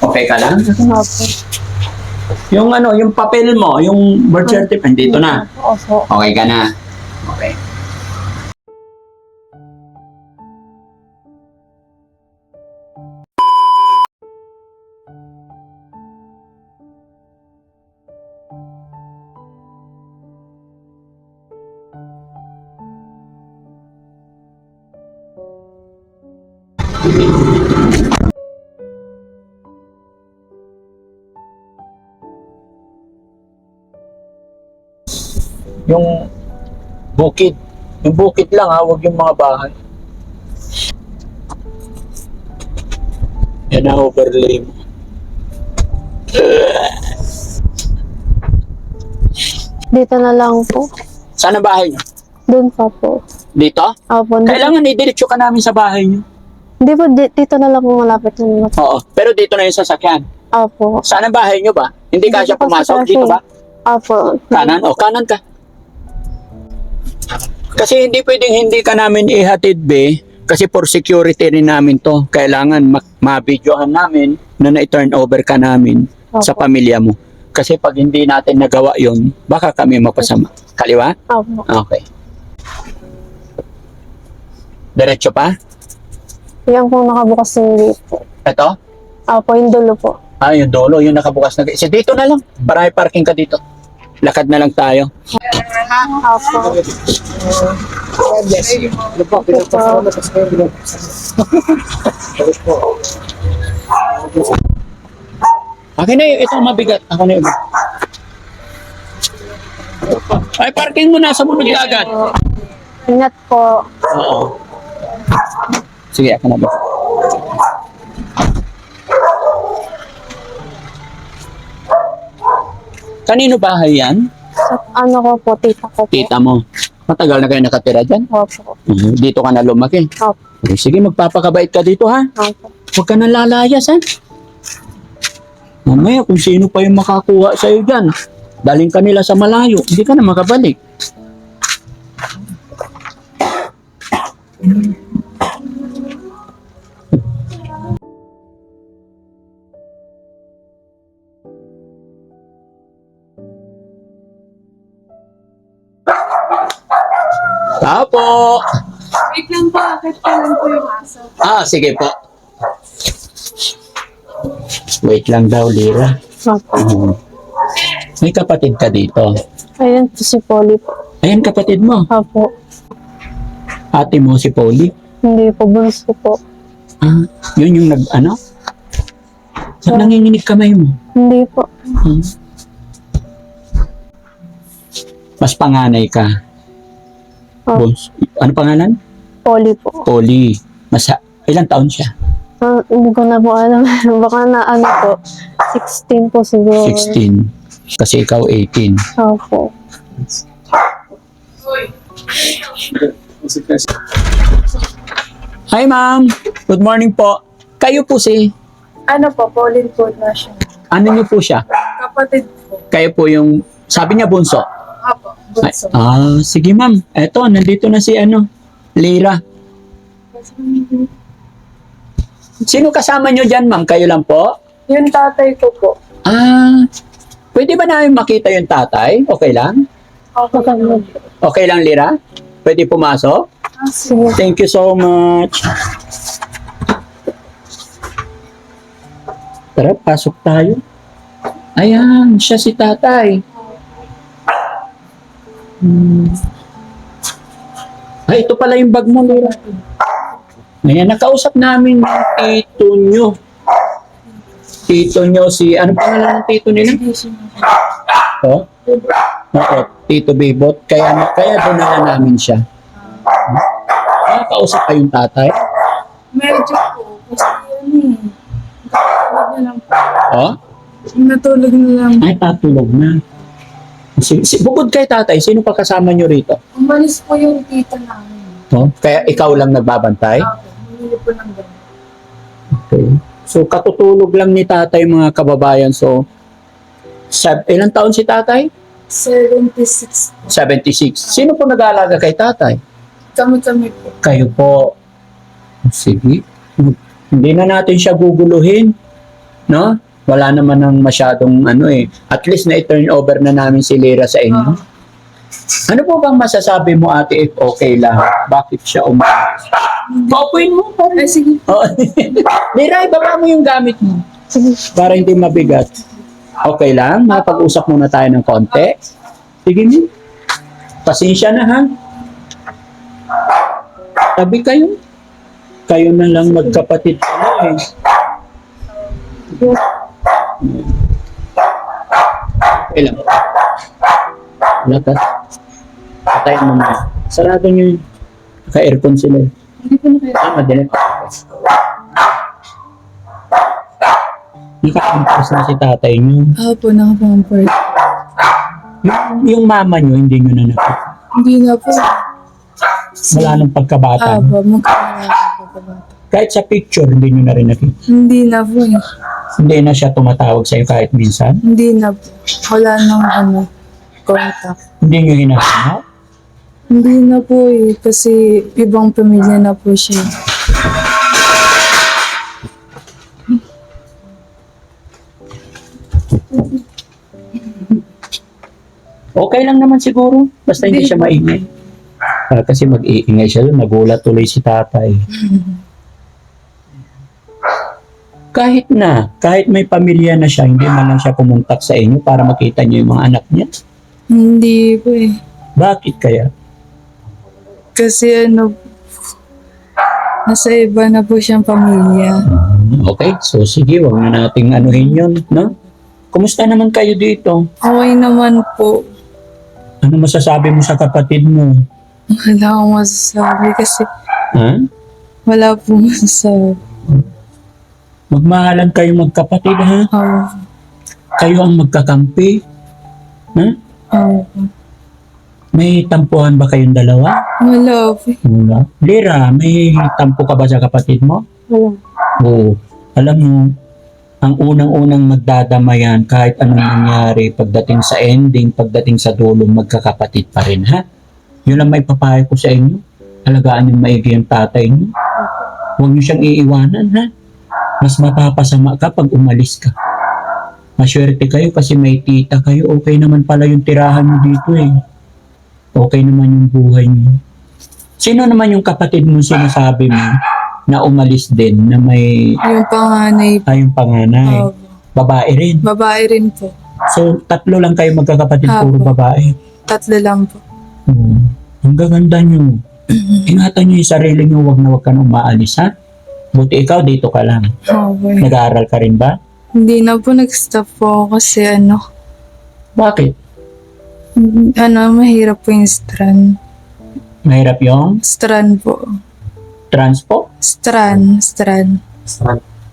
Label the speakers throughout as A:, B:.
A: Okay ka lang?
B: Opo.
A: Yung ano, yung papel mo, yung birth certificate, dito na.
B: Opo.
A: Okay ka na. Okay. Yung bukid. Yung bukid lang ha, huwag yung mga bahay. Yan ang overlay mo.
B: Dito na lang po.
A: Saan ang bahay niyo?
B: Doon pa po.
A: Dito?
B: Opo.
A: Kailangan idiretso ka namin sa bahay niyo.
B: Hindi po, dito na lang po malapit na.
A: Oo. Pero dito na yung sasakyan.
B: Opo.
A: Saan ang bahay niyo ba? Hindi ka siya
B: po sa
A: pumasok?
B: cafe.
A: Dito ba?
B: Opo.
A: Kanan? O, kanan ka. Kasi hindi pwedeng hindi ka namin ihatid, be. Kasi for security rin namin to. Kailangan ma-videohan namin na na-turn over ka namin sa
B: Opo.
A: pamilya mo. Kasi pag hindi natin nagawa yon, baka kami mapasama. Kaliwa?
B: Opo.
A: Okay. Diretso pa?
B: Yan po nakabukas ng dito.
A: Ito?
B: Opo, yung dulo po.
A: Ah, yung dolo, yung nakabukas na. Kasi dito na lang. Para may parking ka dito. Lakad na lang tayo.
B: Opo.
A: Akin na yun. Ito mabigat. Ako na yun. Ay, parking mo na sa bunod agad.
B: Ingat po.
A: Oo. Sige, ako na ba? Kanino bahay yan?
B: Ano ko po, tita ko po.
A: Tita mo. Matagal na kayo nakatira dyan?
B: Opo.
A: Dito ka na lumaki.
B: Opo.
A: Sige, magpapakabait ka dito ha.
B: Opo.
A: Huwag ka nang lalayas ha. Mamaya kung sino pa yung makakuha sa'yo dyan, daling ka nila sa malayo, hindi ka na makabalik. Apo!
C: Wait lang po, akit ko lang po yung aso.
A: Ah, sige po. Wait lang daw, Lira.
B: Opo.
A: May kapatid ka dito.
B: Ayun po si Polly po.
A: Ayan, kapatid mo.
B: Opo.
A: Ate mo si Polly.
B: Hindi po, bunso po.
A: Ah, yun yung ano? Saan nanginginig kamay mo?
B: Hindi po.
A: Hmm. Mas panganay ka.
B: Oh,
A: Boss. Ano pangalan?
B: Polly po.
A: Polly. Ilang taon siya?
B: Hindi ko na po alam. Baka na ano po, 16 po siguro.
A: 16. Kasi ikaw 18.
B: Opo.
A: Hi, ma'am. Good morning po. Kayo po
C: Ano po, Pauline po na siya.
A: ano niyo po siya?
C: Kapatid po.
A: Kayo po yung, sabi niya bunso.
C: Apo, bunso.
A: Sige ma'am. Eto, nandito na si Lira. Sino kasama niyo dyan, ma'am? Kayo lang po?
C: Yung tatay ko po.
A: Pwede ba namin makita yung tatay? Okay lang?
C: Okay.
A: Okay lang, Lira? Pwede pumasok?
B: Sige.
A: Thank you so much. Tara, pasok tayo. Ayan, siya si tatay. Ay, ito pala yung bag mo, Lira. Ayan, nakausap namin yung tito nyo. Tito nyo si, ano pangalan ng tito nila? Oh? Oo, Tito Bibot. Kaya doon na namin siya. Nakausap pa yung tatay.
C: Medyo po, kasi natulog na lang po.
A: Oh?
C: Natulog na lang.
A: Ay, tatulog na. Bukod kay tatay, sino pa kasama nyo rito?
C: Umalis po yung tita namin.
A: Oh? Kaya ikaw lang nagbabantay?
C: Apo, bumili po ng gamit.
A: Okay. So, katutulog lang ni tatay mga kababayan. So, ilang taon si tatay?
C: 76.
A: 76. Sino po nag-aalaga kay tatay?
C: Kami-kami po.
A: Kayo po. Sige. Hindi na natin siya guguluhin. No? Wala naman ng masyadong At least na i-turn over na namin si Lira sa inyo. Ano po bang masasabi mo, ate, if okay lang? Bakit siya umalis? Paupuin mo.
C: Ay, sige.
A: Oh. Lira, ibaba mo yung gamit mo.
B: Sige.
A: Para hindi mabigat. Okay lang? Mapag-usap muna tayo ng konti. Sige mo. Pasensya na, ha? Tabi kayo. Kayo na lang magkapatid pala, Okay lang. Wala ka. Patayin mo na. Sarado nyo yun. Naka-aircon sila.
C: Hindi ko na kaya.
A: Madinet. Naka-campus na si tatay nyo.
C: Po, naka-pamper.
A: Yung mama nyo, hindi nyo na nakita.
C: Hindi na po.
A: Wala nang pagkabata.
C: Po, magkakalaga po ba?
A: Kahit sa picture, hindi nyo na rin nakita.
C: Hindi na po eh.
A: Hindi na siya tumatawag sa'yo kahit minsan.
C: Hindi na po. Wala nang contact.
A: Hindi nyo hinahanap.
C: Hindi na po eh. Kasi ibang pamilya na po siya.
A: Okay lang naman siguro. Basta hindi siya maingay. Kasi mag-iingay siya doon. Nagulat tuloy si tatay. Kahit may pamilya na siya, hindi man lang siya pumuntak sa inyo para makita niyo yung mga anak niya.
C: Hindi po eh.
A: Bakit kaya?
C: Kasi nasa iba na po siyang pamilya.
A: Okay, so sige, wag na nating anuhin yun, no? Kumusta naman kayo dito?
C: Okay naman po.
A: Ano masasabi mo sa kapatid mo?
C: Wala akong masasabi kasi
A: Ha?
C: wala po masasabi.
A: Magmahalan kayo magkapatid, ha? Kayo ang magkakampi. Ha? May tampuhan ba kayong dalawa?
C: Wala po.
A: Wala. Lira, may tampo ka ba sa kapatid mo?
B: Wala.
A: Oo. Alam mo, ang unang-unang magdadamayan kahit anong nangyari pagdating sa ending, pagdating sa dulo, magkakapatid pa rin, ha? Yun ang may papayo ko sa inyo. Alagaan yung maigi ang tatay niyo. Huwag niyo siyang iiwanan, ha? Mas mapapasama ka pag umalis ka. Maswerte kayo kasi may tita kayo. Okay naman pala yung tirahan niyo dito, eh. Okay naman yung buhay niyo. Sino naman yung kapatid mo sinasabi mo na umalis din, na may
C: Yung panganay po.
A: yung panganay? Babae rin.
C: Babae rin po.
A: So, 3 lang kayo magkakapatid, puro
C: Apo.
A: babae.
C: 3 lang po.
A: Ang gaganda nyo. Ingatan nyo yung sarili nyo, wag na wag ka na umaalis, ha? Buti ikaw, dito ka lang.
C: Okay.
A: Nag-aaral ka rin ba?
C: Hindi na po nag-stop po ako kasi
A: Bakit?
C: mahirap po yung strand.
A: Mahirap yung
C: Strand po.
A: transpo?
C: Strand.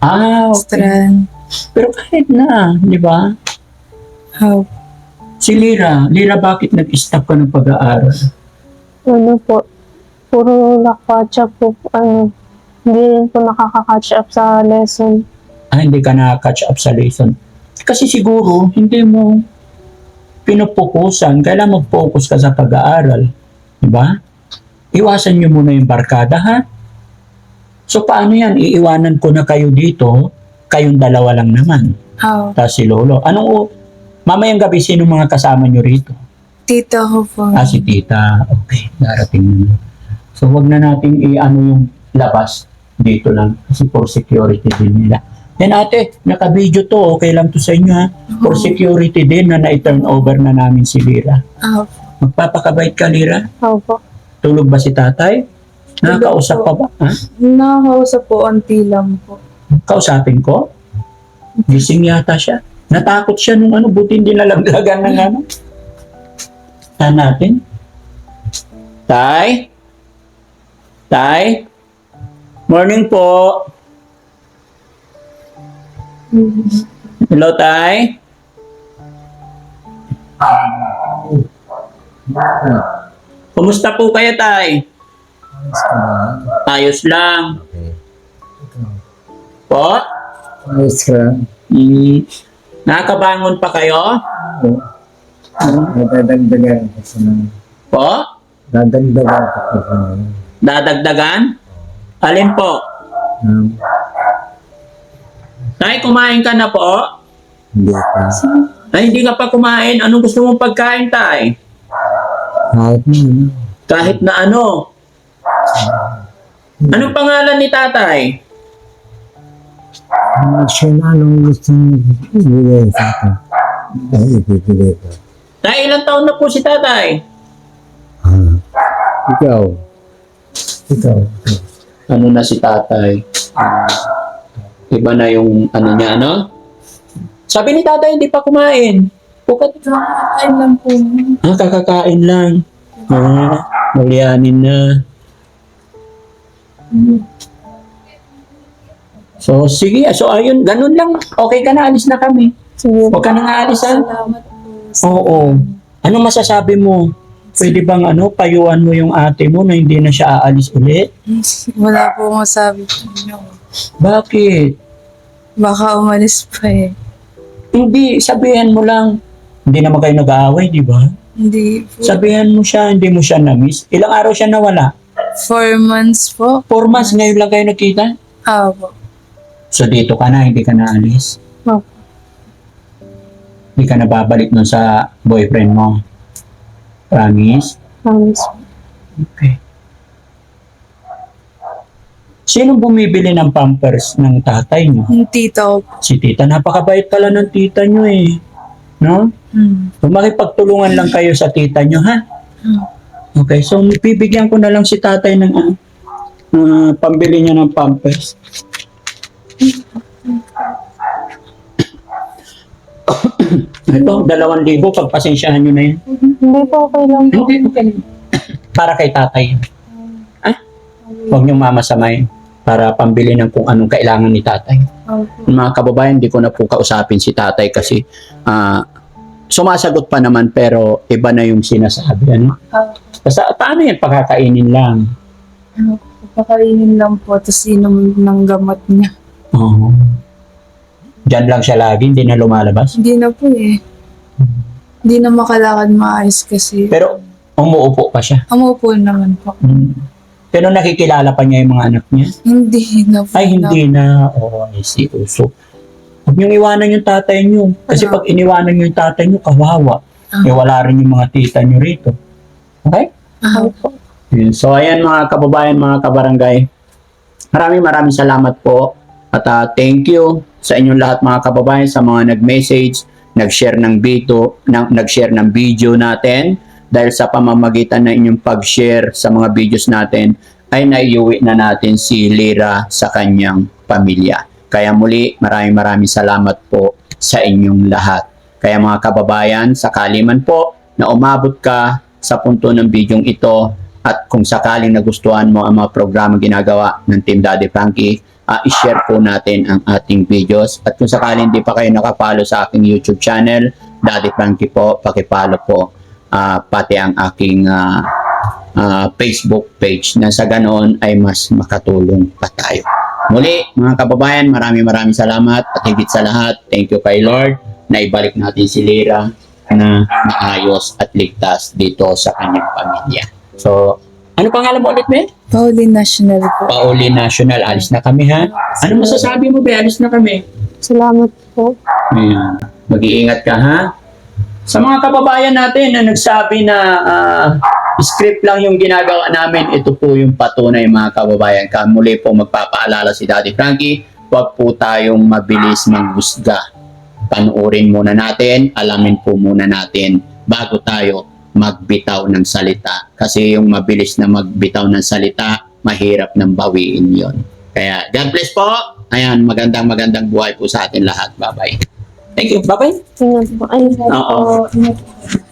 A: Ah, okay.
C: Strand.
A: Pero kahit na, di ba?
C: Opo.
A: Si Lira, bakit nag-stop ka ng pag-aaral?
B: Ano po, puro catch up po, hindi rin po nakaka-catch up sa lesson.
A: Hindi ka na-catch up sa lesson. Kasi siguro, hindi mo pinupukusan. Kailangan mag-focus ka sa pag-aaral. Diba? Iwasan nyo muna yung barkada, ha? So, paano yan? Iiwanan ko na kayo dito. Kayong dalawa lang naman. Tapos si Lolo. Mamayang gabi, sino mga kasama nyo rito?
C: Tita ko po.
A: Si tita. Okay, darating na. So, wag na natin yung labas dito lang. Kasi for security din nila. Yan ate, naka-video to. Okay lang to sa inyo, ha? For security din na na-turn over na namin si Lira. Magpapakabait ka, Lira?
B: Opo.
A: Tulog ba si tatay? Nakakausap pa ba? Ha?
C: Nakakausap po, onti lang po.
A: Kausapin ko? Gising yata siya. Natakot siya nung buti hindi nalaglagan ng natin. Tay? Tay? Morning po. Hello, Tay? Kumusta po kayo, Tay? Ayos lang. Po?
D: Ayos ka.
A: Nakakabangon pa kayo?
D: Dadagdagan ko sa mga.
A: Po?
D: Dadagdagan ko sa mga.
A: Dadagdagan? Alin po? Tay, kumain ka na po?
D: Hindi pa.
A: Ay, hindi ka pa kumain. Anong gusto mong pagkain, Tay?
D: Kahit na ano.
A: Kahit na ano. Anong pangalan ni tatay?
D: Siya na anong gusto niyo ibigay sa akin. Ay, ibibigay ko.
A: Tay, ilang taon na po si tatay?
D: Ah. Ikaw. Ikaw.
A: Ano na si tatay? Iba na yung ano niya, ano? Sabi ni tatay, hindi pa kumain. Pukat.
C: Kakakain lang po.
A: Kakakain lang. Malianin na. So, sige. So, ayun. Ganun lang. Okay ka na. Alis na kami.
B: Sige.
A: Huwag ka na nga alis, ha?
C: Salamat po.
A: Oo. Anong masasabi mo? Pwede bang payuan mo yung ate mo na hindi na siya aalis ulit?
C: Wala po masabi po niyo.
A: Bakit?
C: Baka umalis pa eh.
A: Hindi, sabihan mo lang. Hindi naman kayo nag-aaway, di ba?
C: Hindi po.
A: Sabihan mo siya, hindi mo siya na-miss. Ilang araw siya nawala?
C: 4 months po.
A: 4 months, ngayon lang kayo nakita?
C: Po.
A: So dito ka na, hindi ka na alis?
B: Opo.
A: Hindi ka na babalik nun sa boyfriend mo? Promise?
B: Promise.
A: Okay. Sino bumibili ng pampers ng tatay niyo?
C: Yung tita ko po.
A: Si tita. Napakabait pala ng tita niyo eh. No? So, makipagtulungan lang kayo sa tita niyo, ha? Okay, so bibigyan ko na lang si tatay ng pambili niya ng pampers. Ito, 2,000. Pagpasensyahan niyo na yan.
B: Hindi po okay lang po.
A: Hindi, okay. Para kay tatay. Huwag niyong mamasamayin para pambili ng kung anong kailangan ni tatay. Mga kababayan, hindi ko na po kausapin si tatay kasi sumasagot pa naman pero iba na yung sinasabi. Ano? Basta, paano yan? Pakakainin lang.
C: Pakainin lang po, tapos inom ng gamot niya.
A: Oo. Diyan lang siya lagi, hindi na lumalabas.
C: Hindi na po eh. Hindi na makalakad maayos kasi.
A: Pero umuupo pa siya.
C: Umupo naman po.
A: Pero nakikilala pa niya yung mga anak niya.
C: Hindi na po.
A: Ay, hindi na. Oo, I see. So, huwag niyong iwanan yung tatay niyo. Kasi pag iniwanan niyo yung tatay niyo, kawawa. Eh, wala rin yung mga tita niyo rito. Okay?
B: Opo.
A: Yun. So, ayan mga kababayan, mga kabarangay. Maraming salamat po. At thank you sa inyong lahat mga kababayan, sa mga nag-message, nag-share ng video natin. Dahil sa pamamagitan ng inyong pag-share sa mga videos natin, ay naiuwi na natin si Lyra sa kanyang pamilya. Kaya muli, maraming salamat po sa inyong lahat. Kaya mga kababayan, sakali man po na umabot ka sa punto ng bidyong ito at kung sakaling nagustuhan mo ang mga programang ginagawa ng Team Daddy Frankie, i-share po natin ang ating videos. At kung sakaling hindi pa kayo nakapalo sa aking YouTube channel, Daddy Frankie po, pakipalo po. Pati ang aking Facebook page na sa ganoon ay mas makatulong pa tayo. Muli, mga kababayan, maraming salamat at higit sa lahat, thank you kay Lord na ibalik natin si Lyra na maayos at ligtas dito sa kanyang pamilya. So, ano pangalan mo ulit, Ben?
C: Pauli National po.
A: Pauli National. Alis na kami, ha? Ano masasabi mo, Ben? Alis na kami.
B: Salamat po.
A: Ayan. Mag-iingat ka, ha? Sa mga kababayan natin na nagsabi na script lang yung ginagawa namin, ito po yung patunay mga kababayan. Muli po magpapaalala si Daddy Frankie, huwag po tayong mabilis manghusga. Panuorin muna natin, alamin po muna natin bago tayo magbitaw ng salita. Kasi yung mabilis na magbitaw ng salita, mahirap nang bawiin yon. Kaya God bless po. Ayan, magandang buhay po sa atin lahat. Bye-bye. Thank you. Bye-bye.
B: Ingat po. Ay,
A: Oo.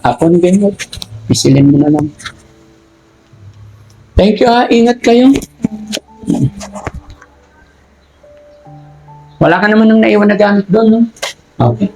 A: Ako na ganyan. Isilin mo na lang. Thank you, ha. Ingat kayo. Wala ka naman nang naiwan na gamit doon, no? Okay.